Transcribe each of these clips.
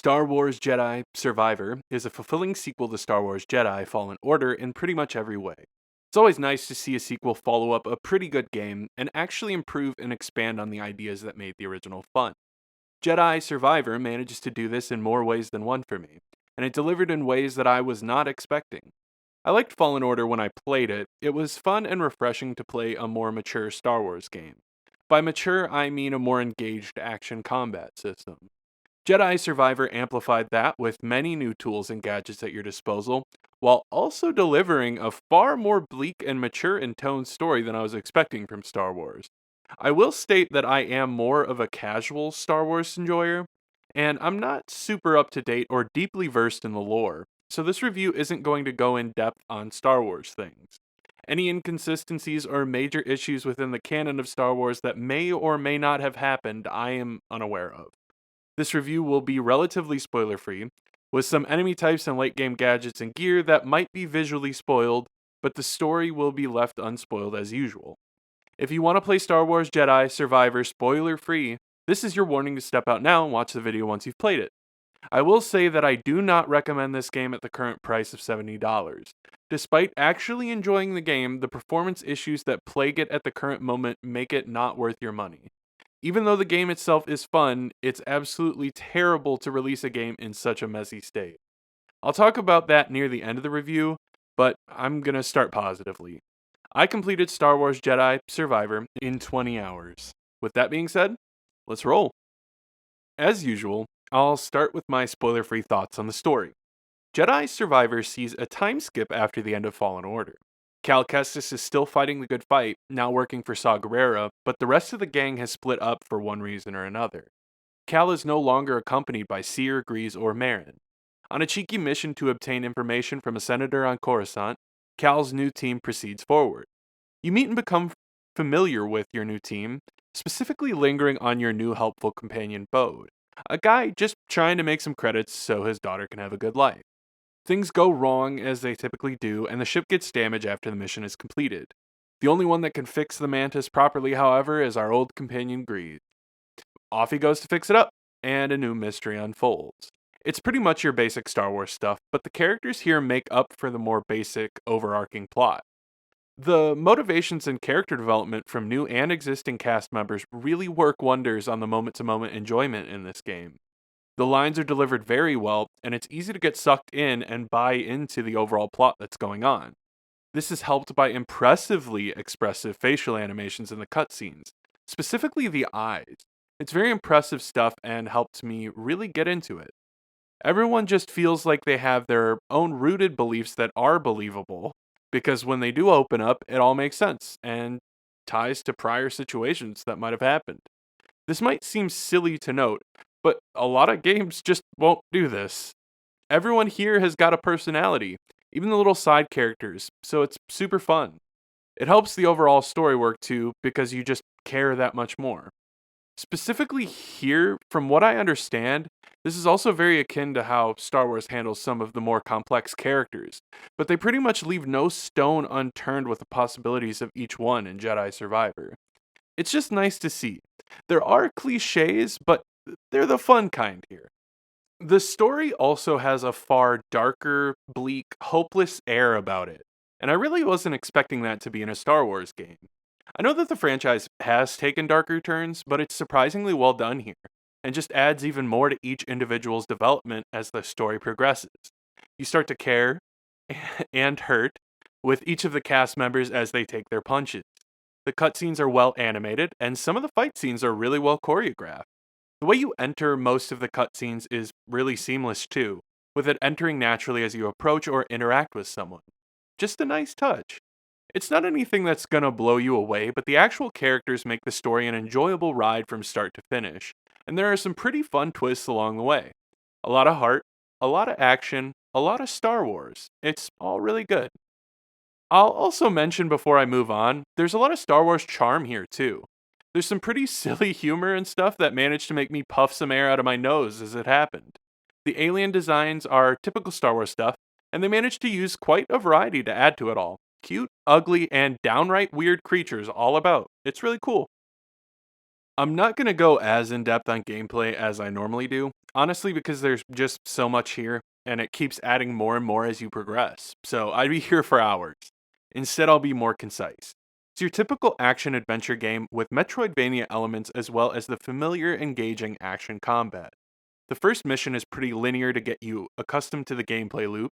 Star Wars Jedi Survivor is a fulfilling sequel to Star Wars Jedi Fallen Order in pretty much every way. It's always nice to see a sequel follow up a pretty good game and actually improve and expand on the ideas that made the original fun. Jedi Survivor manages to do this in more ways than one for me, and it delivered in ways that I was not expecting. I liked Fallen Order when I played it. It was fun and refreshing to play a more mature Star Wars game. By mature, I mean a more engaged action combat system. Jedi Survivor amplified that with many new tools and gadgets at your disposal, while also delivering a far more bleak and mature in tone story than I was expecting from Star Wars. I will state that I am more of a casual Star Wars enjoyer, and I'm not super up to date or deeply versed in the lore, so this review isn't going to go in depth on Star Wars things. Any inconsistencies or major issues within the canon of Star Wars that may or may not have happened, I am unaware of. This review will be relatively spoiler free, with some enemy types and late game gadgets and gear that might be visually spoiled, but the story will be left unspoiled as usual. If you want to play Star Wars Jedi Survivor spoiler free, this is your warning to step out now and watch the video once you've played it. I will say that I do not recommend this game at the current price of $70. Despite actually enjoying the game, the performance issues that plague it at the current moment make it not worth your money. Even though the game itself is fun, it's absolutely terrible to release a game in such a messy state. I'll talk about that near the end of the review, but I'm gonna start positively. I completed Star Wars Jedi Survivor in 20 hours. With that being said, let's roll. As usual, I'll start with my spoiler-free thoughts on the story. Jedi Survivor sees a time skip after the end of Fallen Order. Cal Kestis is still fighting the good fight, now working for Saw Gerrera, but the rest of the gang has split up for one reason or another. Cal is no longer accompanied by Seer, Grease, or Marin. On a cheeky mission to obtain information from a senator on Coruscant, Cal's new team proceeds forward. You meet and become familiar with your new team, specifically lingering on your new helpful companion Bode, a guy just trying to make some credits so his daughter can have a good life. Things go wrong as they typically do, and the ship gets damaged after the mission is completed. The only one that can fix the Mantis properly, however, is our old companion Grease. Off he goes to fix it up, and a new mystery unfolds. It's pretty much your basic Star Wars stuff, but the characters here make up for the more basic, overarching plot. The motivations and character development from new and existing cast members really work wonders on the moment-to-moment enjoyment in this game. The lines are delivered very well, and it's easy to get sucked in and buy into the overall plot that's going on. This is helped by impressively expressive facial animations in the cutscenes, specifically the eyes. It's very impressive stuff and helped me really get into it. Everyone just feels like they have their own rooted beliefs that are believable, because when they do open up, it all makes sense and ties to prior situations that might have happened. This might seem silly to note, but a lot of games just won't do this. Everyone here has got a personality, even the little side characters, so it's super fun. It helps the overall story work too, because you just care that much more. Specifically here, from what I understand, this is also very akin to how Star Wars handles some of the more complex characters, but they pretty much leave no stone unturned with the possibilities of each one in Jedi Survivor. It's just nice to see. There are cliches, but they're the fun kind here. The story also has a far darker, bleak, hopeless air about it, and I really wasn't expecting that to be in a Star Wars game. I know that the franchise has taken darker turns, but it's surprisingly well done here, and just adds even more to each individual's development as the story progresses. You start to care and hurt with each of the cast members as they take their punches. The cutscenes are well animated, and some of the fight scenes are really well choreographed. The way you enter most of the cutscenes is really seamless too, with it entering naturally as you approach or interact with someone. Just a nice touch. It's not anything that's gonna blow you away, but the actual characters make the story an enjoyable ride from start to finish, and there are some pretty fun twists along the way. A lot of heart, a lot of action, a lot of Star Wars. It's all really good. I'll also mention before I move on, there's a lot of Star Wars charm here too. There's some pretty silly humor and stuff that managed to make me puff some air out of my nose as it happened. The alien designs are typical Star Wars stuff, and they managed to use quite a variety to add to it all. Cute, ugly, and downright weird creatures all about. It's really cool. I'm not going to go as in depth on gameplay as I normally do. honestly, because there's just so much here, and it keeps adding more and more as you progress. So I'd be here for hours. Instead, I'll be more concise. It's your typical action adventure game with Metroidvania elements as well as the familiar, engaging action combat. The first mission is pretty linear to get you accustomed to the gameplay loop.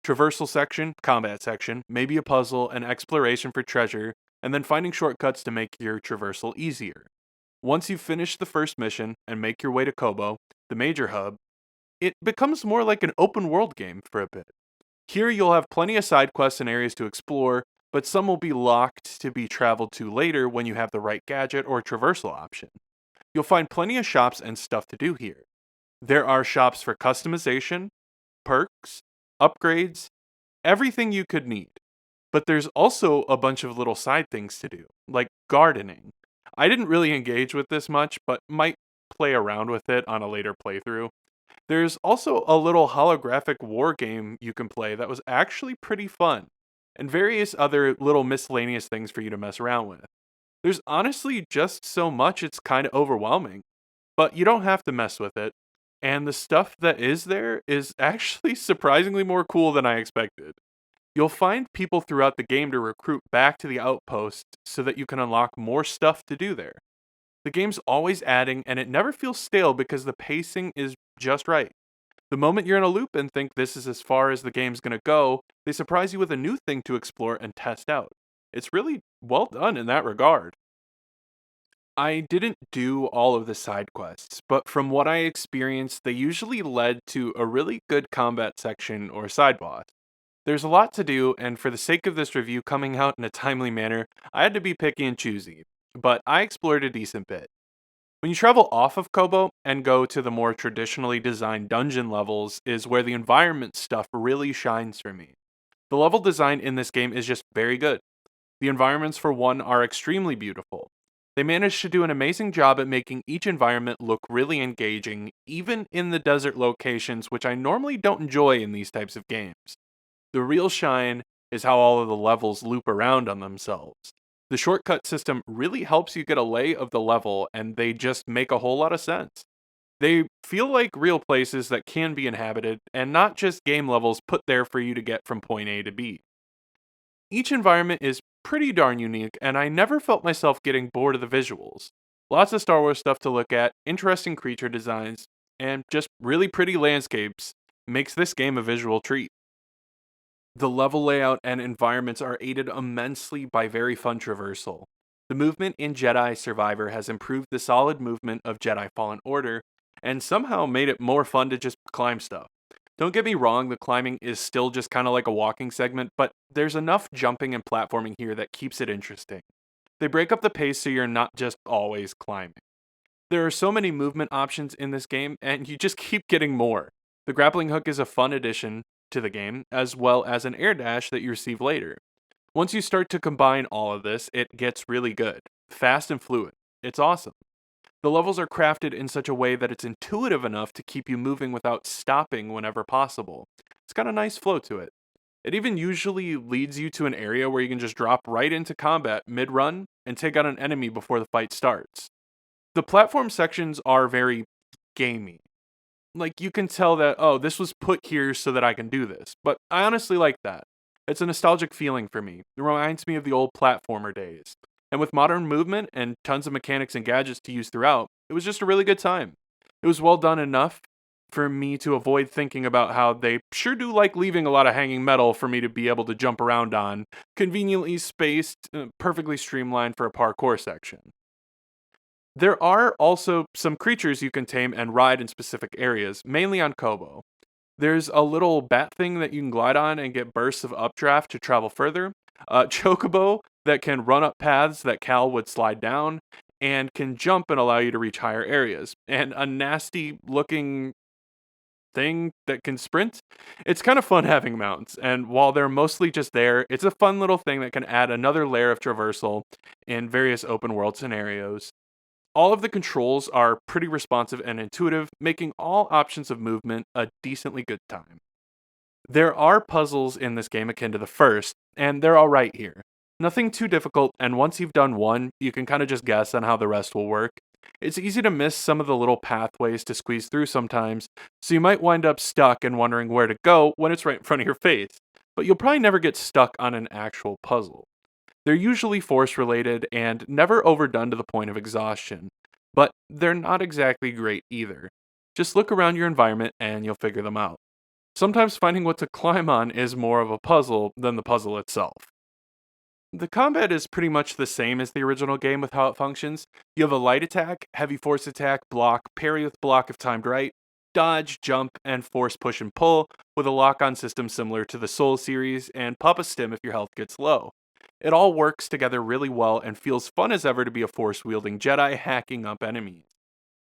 Traversal section, combat section, maybe a puzzle, an exploration for treasure, and then finding shortcuts to make your traversal easier. Once you finish the first mission and make your way to Kobo, the major hub, it becomes more like an open world game for a bit. Here you'll have plenty of side quests and areas to explore, but some will be locked to be traveled to later when you have the right gadget or traversal option. You'll find plenty of shops and stuff to do here. There are shops for customization, perks, upgrades, everything you could need. But there's also a bunch of little side things to do, like gardening. I didn't really engage with this much, but might play around with it on a later playthrough. There's also a little holographic war game you can play that was actually pretty fun, and various other little miscellaneous things for you to mess around with. There's honestly just so much it's kind of overwhelming, but you don't have to mess with it. And the stuff that is there is actually surprisingly more cool than I expected. You'll find people throughout the game to recruit back to the outpost so that you can unlock more stuff to do there. The game's always adding, and it never feels stale because the pacing is just right. The moment you're in a loop and think this is as far as the game's gonna go, they surprise you with a new thing to explore and test out. It's really well done in that regard. I didn't do all of the side quests, but from what I experienced, they usually led to a really good combat section or side boss. There's a lot to do, and for the sake of this review coming out in a timely manner, I had to be picky and choosy, but I explored a decent bit. When you travel off of Kobo and go to the more traditionally designed dungeon levels is where the environment stuff really shines for me. The level design in this game is just very good. The environments, for one, are extremely beautiful. They managed to do an amazing job at making each environment look really engaging, even in the desert locations, which I normally don't enjoy in these types of games. The real shine is how all of the levels loop around on themselves. The shortcut system really helps you get a lay of the level, and they just make a whole lot of sense. They feel like real places that can be inhabited, and not just game levels put there for you to get from point A to B. Each environment is pretty darn unique, and I never felt myself getting bored of the visuals. Lots of Star Wars stuff to look at, interesting creature designs, and just really pretty landscapes makes this game a visual treat. The level layout and environments are aided immensely by very fun traversal. The movement in Jedi Survivor has improved the solid movement of Jedi Fallen Order, and somehow made it more fun to just climb stuff. Don't get me wrong, the climbing is still just kind of like a walking segment, but there's enough jumping and platforming here that keeps it interesting. They break up the pace so you're not just always climbing. There are so many movement options in this game, and you just keep getting more. The grappling hook is a fun addition to the game, as well as an air dash that you receive later. Once you start to combine all of this, it gets really good. Fast and fluid. It's awesome. The levels are crafted in such a way that it's intuitive enough to keep you moving without stopping whenever possible. It's got a nice flow to it. It even usually leads you to an area where you can just drop right into combat mid-run and take out an enemy before the fight starts. The platform sections are very gamey. Like, you can tell that, oh, this was put here so that I can do this. But I honestly like that. It's a nostalgic feeling for me. It reminds me of the old platformer days. And with modern movement and tons of mechanics and gadgets to use throughout, it was just a really good time. It was well done enough for me to avoid thinking about how they sure do like leaving a lot of hanging metal for me to be able to jump around on, conveniently spaced, perfectly streamlined for a parkour section. There are also some creatures you can tame and ride in specific areas, mainly on Kobo. There's a little bat thing that you can glide on and get bursts of updraft to travel further, a chocobo that can run up paths that Cal would slide down, and can jump and allow you to reach higher areas, and a nasty looking thing that can sprint. It's kind of fun having mounts, and while they're mostly just there, it's a fun little thing that can add another layer of traversal in various open world scenarios. All of the controls are pretty responsive and intuitive, making all options of movement a decently good time. There are puzzles in this game akin to the first, and they're alright here. Nothing too difficult, and once you've done one, you can kind of just guess on how the rest will work. It's easy to miss some of the little pathways to squeeze through sometimes, so you might wind up stuck and wondering where to go when it's right in front of your face. But you'll probably never get stuck on an actual puzzle. They're usually force related and never overdone to the point of exhaustion, but they're not exactly great either. Just look around your environment and you'll figure them out. Sometimes finding what to climb on is more of a puzzle than the puzzle itself. The combat is pretty much the same as the original game with how it functions. You have a light attack, heavy force attack, block, parry with block if timed right, dodge, jump, and force push and pull, with a lock on system similar to the Soul series, and pop a stim if your health gets low. It all works together really well and feels fun as ever to be a force wielding Jedi hacking up enemies.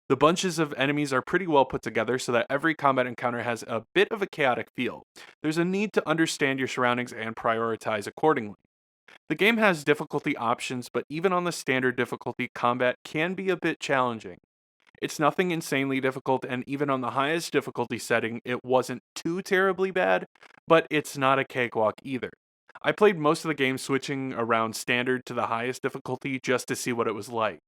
The bunches of enemies are pretty well put together so that every combat encounter has a bit of a chaotic feel. There's a need to understand your surroundings and prioritize accordingly. The game has difficulty options, but even on the standard difficulty, combat can be a bit challenging. It's nothing insanely difficult, and even on the highest difficulty setting, it wasn't too terribly bad, but it's not a cakewalk either. I played most of the game switching around standard to the highest difficulty just to see what it was like.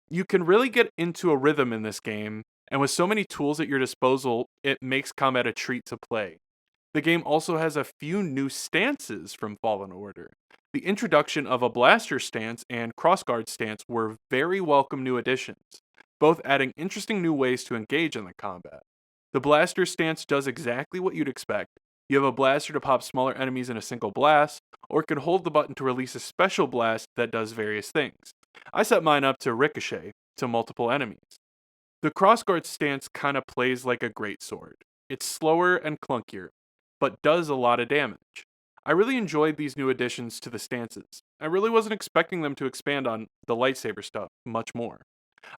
You can really get into a rhythm in this game, and with so many tools at your disposal, it makes combat a treat to play. The game also has a few new stances from Fallen Order. The introduction of a blaster stance and crossguard stance were very welcome new additions, both adding interesting new ways to engage in the combat. The blaster stance does exactly what you'd expect. You have a blaster to pop smaller enemies in a single blast, or can hold the button to release a special blast that does various things. I set mine up to ricochet to multiple enemies. The crossguard stance kinda plays like a greatsword. It's slower and clunkier, but does a lot of damage. I really enjoyed these new additions to the stances. I really wasn't expecting them to expand on the lightsaber stuff much more.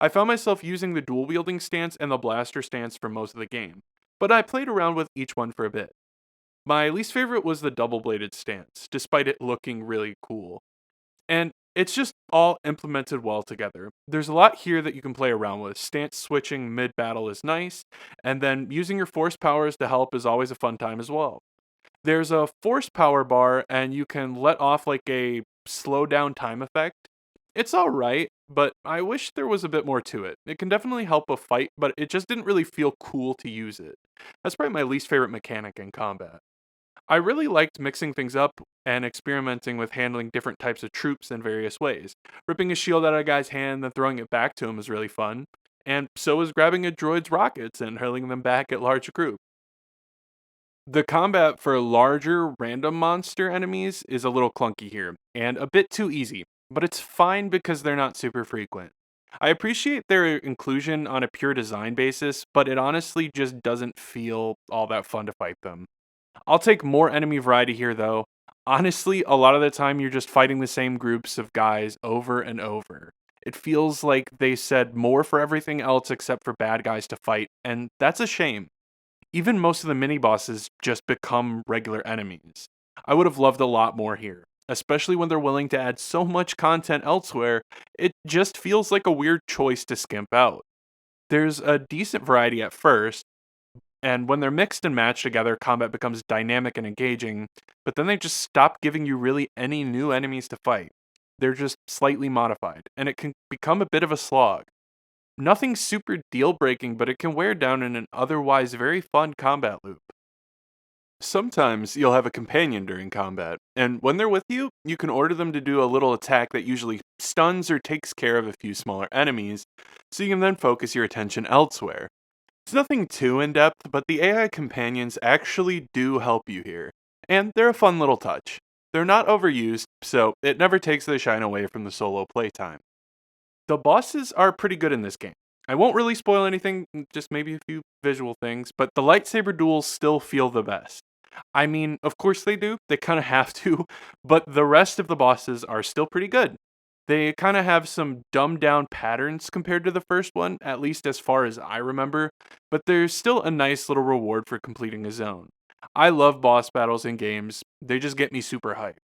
I found myself using the dual wielding stance and the blaster stance for most of the game, but I played around with each one for a bit. My least favorite was the double bladed stance, despite it looking really cool. And it's just all implemented well together. There's a lot here that you can play around with. Stance switching mid battle is nice, and then using your force powers to help is always a fun time as well. There's a force power bar, and you can let off like a slow down time effect. It's alright, but I wish there was a bit more to it. It can definitely help a fight, but it just didn't really feel cool to use it. That's probably my least favorite mechanic in combat. I really liked mixing things up and experimenting with handling different types of troops in various ways. Ripping a shield out of a guy's hand, then throwing it back to him is really fun. And so is grabbing a droid's rockets and hurling them back at large groups. The combat for larger random monster enemies is a little clunky here, and a bit too easy, but it's fine because they're not super frequent. I appreciate their inclusion on a pure design basis, but it honestly just doesn't feel all that fun to fight them. I'll take more enemy variety here though. Honestly, a lot of the time you're just fighting the same groups of guys over and over. It feels like they said more for everything else except for bad guys to fight, and that's a shame. Even most of the mini bosses just become regular enemies. I would have loved a lot more here, especially when they're willing to add so much content elsewhere. It just feels like a weird choice to skimp out. There's a decent variety at first, and when they're mixed and matched together, combat becomes dynamic and engaging, but then they just stop giving you really any new enemies to fight. They're just slightly modified, and it can become a bit of a slog. Nothing super deal breaking, but it can wear down in an otherwise very fun combat loop. Sometimes you'll have a companion during combat, and when they're with you, you can order them to do a little attack that usually stuns or takes care of a few smaller enemies, so you can then focus your attention elsewhere. It's nothing too in depth, but the AI companions actually do help you here, and they're a fun little touch. They're not overused, so it never takes the shine away from the solo playtime. The bosses are pretty good in this game. I won't really spoil anything, just maybe a few visual things, but the lightsaber duels still feel the best. I mean, of course they do, they kind of have to, but the rest of the bosses are still pretty good. They kind of have some dumbed down patterns compared to the first one, at least as far as I remember, but there's still a nice little reward for completing a zone. I love boss battles in games, they just get me super hyped.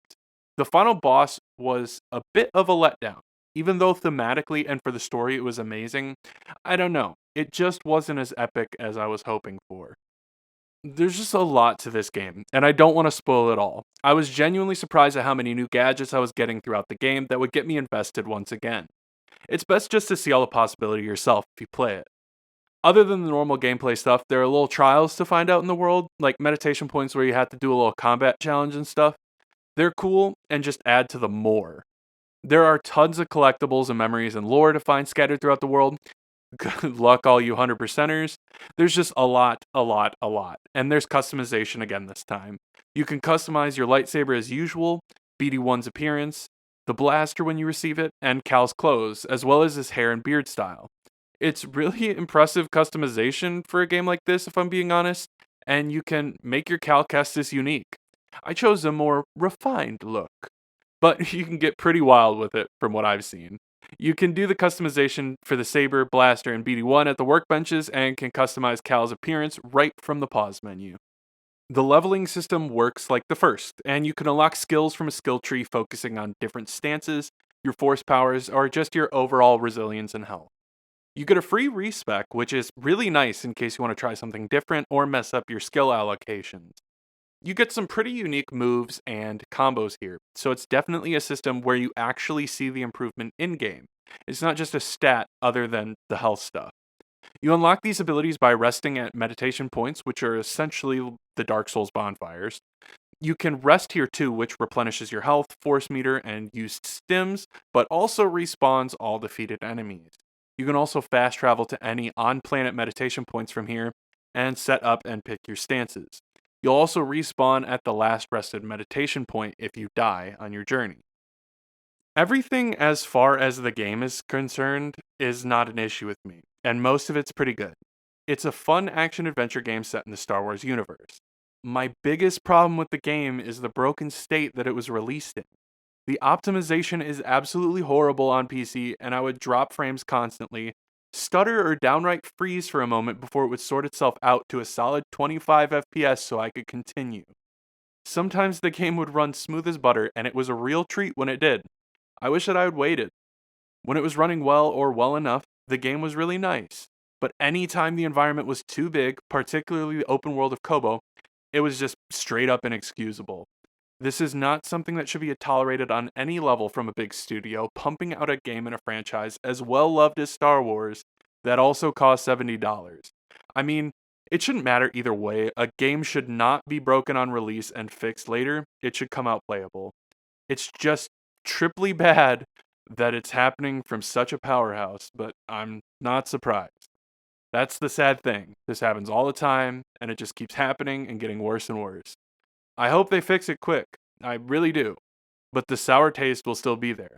The final boss was a bit of a letdown. Even though thematically and for the story it was amazing, I don't know, it just wasn't as epic as I was hoping for. There's just a lot to this game, and I don't want to spoil it all. I was genuinely surprised at how many new gadgets I was getting throughout the game that would get me invested once again. It's best just to see all the possibility yourself if you play it. Other than the normal gameplay stuff, there are little trials to find out in the world, like meditation points where you have to do a little combat challenge and stuff. They're cool and just add to the more. There are tons of collectibles and memories and lore to find scattered throughout the world. Good luck, all you 100%ers. There's just a lot, a lot, a lot. And there's customization again this time. You can customize your lightsaber as usual, BD1's appearance, the blaster when you receive it, and Cal's clothes, as well as his hair and beard style. It's really impressive customization for a game like this, if I'm being honest, and you can make your Cal Kestis unique. I chose a more refined look, but you can get pretty wild with it from what I've seen. You can do the customization for the saber, blaster, and BD1 at the workbenches and can customize Cal's appearance right from the pause menu. The leveling system works like the first, and you can unlock skills from a skill tree focusing on different stances, your force powers, or just your overall resilience and health. You get a free respec, which is really nice in case you want to try something different or mess up your skill allocations. You get some pretty unique moves and combos here, so it's definitely a system where you actually see the improvement in game. It's not just a stat other than the health stuff. You unlock these abilities by resting at meditation points, which are essentially the Dark Souls bonfires. You can rest here too, which replenishes your health, force meter, and used stims, but also respawns all defeated enemies. You can also fast travel to any on-planet meditation points from here and set up and pick your stances. You'll also respawn at the last rested meditation point if you die on your journey. Everything as far as the game is concerned is not an issue with me, and most of it's pretty good. It's a fun action-adventure game set in the Star Wars universe. My biggest problem with the game is the broken state that it was released in. The optimization is absolutely horrible on PC, and I would drop frames constantly, stutter or downright freeze for a moment before it would sort itself out to a solid 25 FPS so I could continue. Sometimes the game would run smooth as butter, and it was a real treat when it did. I wish that I had waited. When it was running well or well enough, the game was really nice. But anytime the environment was too big, particularly the open world of Kobo, it was just straight up inexcusable. This is not something that should be tolerated on any level from a big studio pumping out a game in a franchise as well loved as Star Wars that also cost $70. I mean, it shouldn't matter either way. A game should not be broken on release and fixed later. It should come out playable. It's just triply bad that it's happening from such a powerhouse, but I'm not surprised. That's the sad thing. This happens all the time, and it just keeps happening and getting worse and worse. I hope they fix it quick. I really do. But the sour taste will still be there.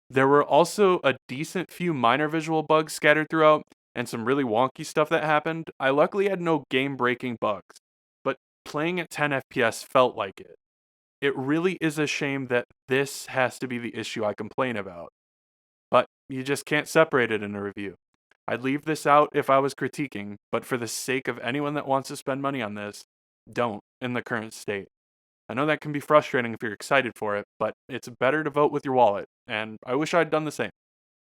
There were also a decent few minor visual bugs scattered throughout, and some really wonky stuff that happened. I luckily had no game-breaking bugs, but playing at 10 FPS felt like it. It really is a shame that this has to be the issue I complain about. But you just can't separate it in a review. I'd leave this out if I was critiquing, but for the sake of anyone that wants to spend money on this, don't in the current state. I know that can be frustrating if you're excited for it, but it's better to vote with your wallet, and I wish I'd done the same.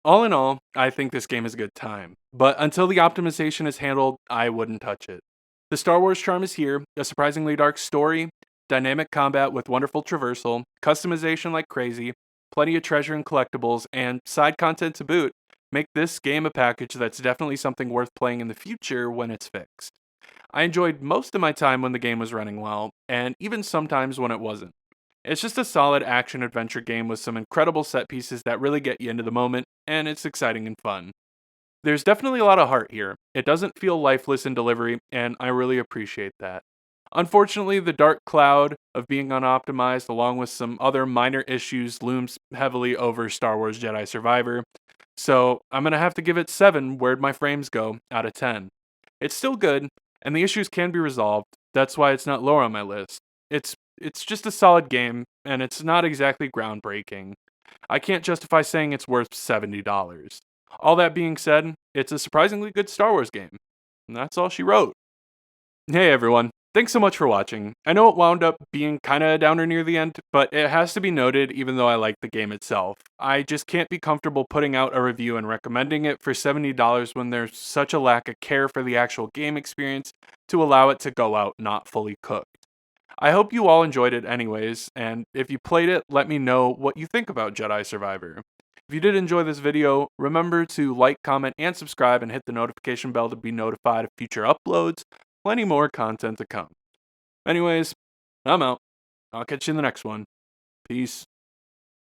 All in all, I think this game is a good time, but until the optimization is handled, I wouldn't touch it. The Star Wars charm is here, a surprisingly dark story, dynamic combat with wonderful traversal, customization like crazy, plenty of treasure and collectibles, and side content to boot, make this game a package that's definitely something worth playing in the future when it's fixed. I enjoyed most of my time when the game was running well, and even sometimes when it wasn't. It's just a solid action-adventure game with some incredible set pieces that really get you into the moment, and it's exciting and fun. There's definitely a lot of heart here. It doesn't feel lifeless in delivery, and I really appreciate that. Unfortunately, the dark cloud of being unoptimized, along with some other minor issues, looms heavily over Star Wars Jedi Survivor, so I'm gonna have to give it 7 Where'd My Frames Go out of 10. It's still good, and the issues can be resolved. That's why it's not lower on my list. It's just a solid game, and it's not exactly groundbreaking. I can't justify saying it's worth $70. All that being said, it's a surprisingly good Star Wars game. And that's all she wrote. Hey everyone, thanks so much for watching. I know it wound up being kinda a downer near the end, but it has to be noted even though I like the game itself. I just can't be comfortable putting out a review and recommending it for $70 when there's such a lack of care for the actual game experience to allow it to go out not fully cooked. I hope you all enjoyed it anyways, and if you played it, let me know what you think about Jedi Survivor. If you did enjoy this video, remember to like, comment, and subscribe, and hit the notification bell to be notified of future uploads. Plenty more content to come. Anyways, I'm out. I'll catch you in the next one. Peace.